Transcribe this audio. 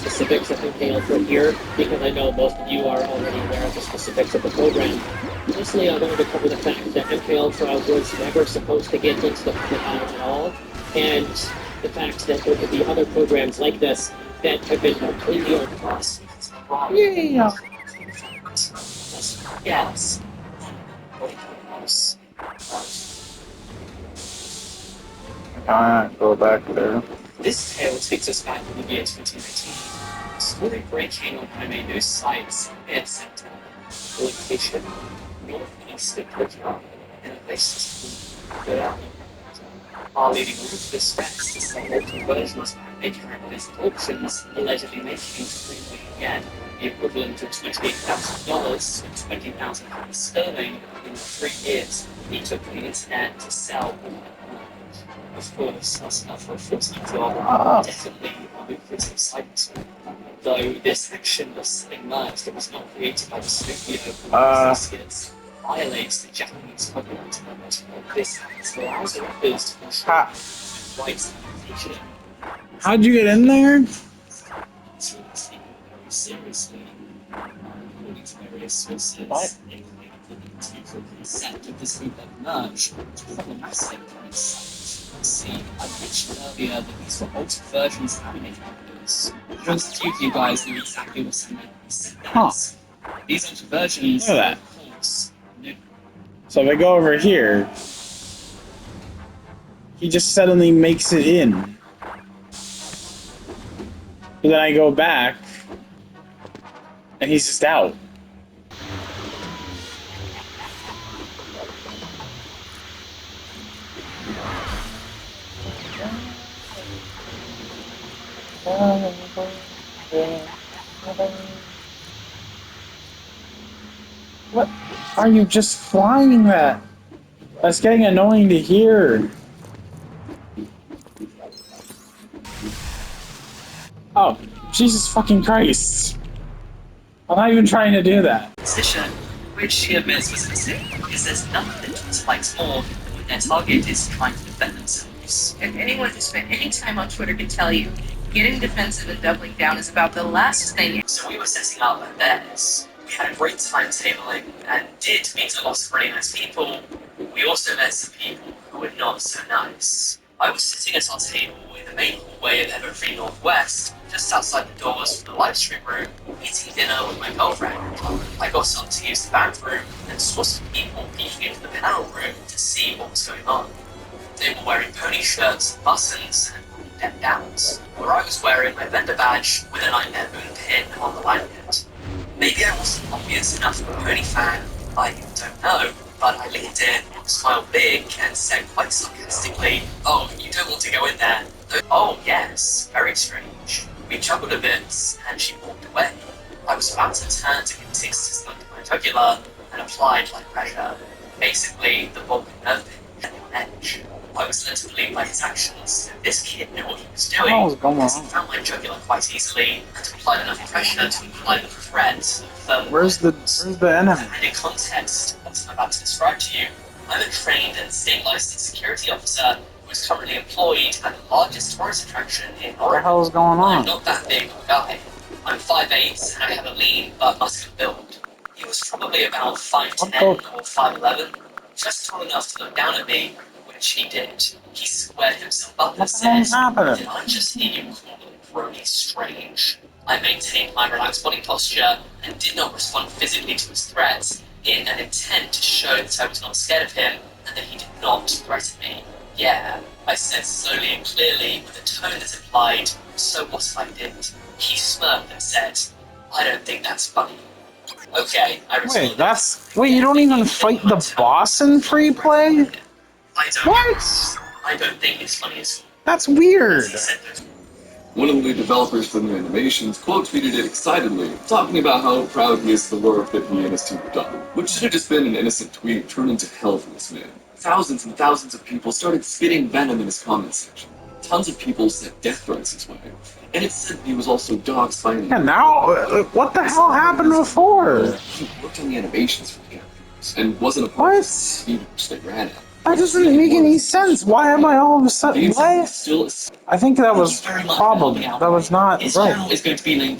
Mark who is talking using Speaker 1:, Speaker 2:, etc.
Speaker 1: specifics of MK Ultra here, because I know most of you are already aware of the specifics of the program. Mostly, I wanted to cover the fact that MK Ultra was never supposed to get into the public eye at all, and the fact that there could be other programs like this that have been completely overlooked.
Speaker 2: Yeah.
Speaker 1: Yes.
Speaker 2: I can't go back there.
Speaker 1: This tale takes us back to the year 2019. Story breaking on anime news sites and center. Location northeast of Tokyo, and a place are leading all of this specs to sell multiple versions of anime characters at auctions, allegedly making $3 million yen, the equivalent of $28,000 and 20,000 pounds sterling in the 3 years he took the internet to sell. Of course, that's enough for a full-time job. Definitely a lucrative side hustle. Though this action of selling merch that was not created by the studio associates violates the Japanese copyright amendment. This act allows authors to control rights and
Speaker 2: How'd you get in there?
Speaker 1: seriously, very seriously. According to various sources,
Speaker 2: What?
Speaker 1: to consent of this group of merch was problematic on its site. See, I mentioned earlier that these were altered versions of anime characters. Most of you guys know exactly what I meant. These altered versions
Speaker 2: Look at that.
Speaker 1: of course, new.
Speaker 2: So if I go over here, he just suddenly makes it in. But then I go back, and he's just out. What are you just flying that? That's getting annoying to hear. Oh, Jesus fucking Christ. I'm not even trying to do that.
Speaker 1: Position, which she admits was a mistake, because there's nothing that spikes more than when their target is trying to defend themselves.
Speaker 3: If anyone who spent any time on Twitter can tell you, getting defensive and doubling down is about the last thing.
Speaker 1: So we were setting up at theirs. We had a great time tabling and did meet a lot of really nice people. We also met some people who were not so nice. I was sitting at our table in the main hallway of Evergreen Northwest, just outside the doors from the live stream room, eating dinner with my girlfriend. I got up to use the bathroom and saw some people peeking into the panel room to see what was going on. They were wearing pony shirts, buttons, and decked out, where I was wearing my vendor badge with a Nightmare Moon pin on the lanyard. Maybe I wasn't obvious enough of a pony fan, I don't know, but I leaned in, smiled big, and said quite sarcastically, "Oh, you don't want to go in there." Oh, yes, very strange. We chuckled a bit, and she walked away. I was about to turn to get Tix's under my jugular and applied like pressure. Basically, the Vulcan nerve pin on edge. I was led to believe by his actions that this kid knew what he was doing,
Speaker 2: What was going
Speaker 1: because
Speaker 2: on?
Speaker 1: he found my jugular quite easily and applied enough pressure to imply the threat of
Speaker 2: Where's the enemy?
Speaker 1: And in context, what I'm about to describe to you, I'm a trained and state licensed security officer who is currently employed at the largest tourist attraction in
Speaker 2: What the
Speaker 1: Oregon.
Speaker 2: hell is going
Speaker 1: I'm
Speaker 2: on?
Speaker 1: not that big of a guy. I'm 5'8" and I have a lean but muscular build. He was probably about 5'10" or 5'11", just tall enough to look down at me, which he did. He squared himself up and
Speaker 2: What the hell
Speaker 1: said,
Speaker 2: is happening?
Speaker 1: "Did I just hear you call Brony strange?" I maintained my relaxed body posture and did not respond physically to his threats in an intent to show that I was not scared of him and that he did not threaten me. "Yeah," I said slowly and clearly with a tone that implied, "So what if I did?" He smirked and said, "I don't think that's funny." Okay, I responded.
Speaker 2: Wait, you don't even fight the boss in free play? What?
Speaker 1: I don't think it's funny at all.
Speaker 2: That's weird.
Speaker 1: He said that.
Speaker 4: One of the lead developers for new animations quote tweeted it excitedly, talking about how proud he is of the work that he and his team have done, which should have just been an innocent tweet turned into hell for this man. Thousands and thousands of people started spitting venom in his comment section. Tons of people sent death threats his way, and it said he was also dogs fighting.
Speaker 2: And now, what the hell happened before?
Speaker 4: He worked on the animations for the characters, and wasn't a part of the
Speaker 2: What?
Speaker 4: speech they ran at.
Speaker 2: That doesn't make any sense. Why am I all of a sudden?
Speaker 4: It's
Speaker 2: What?
Speaker 4: still
Speaker 2: I think that was
Speaker 1: Very much
Speaker 2: problem.
Speaker 1: helping out.
Speaker 2: That was not
Speaker 1: His
Speaker 2: right.
Speaker 1: channel is going to be linked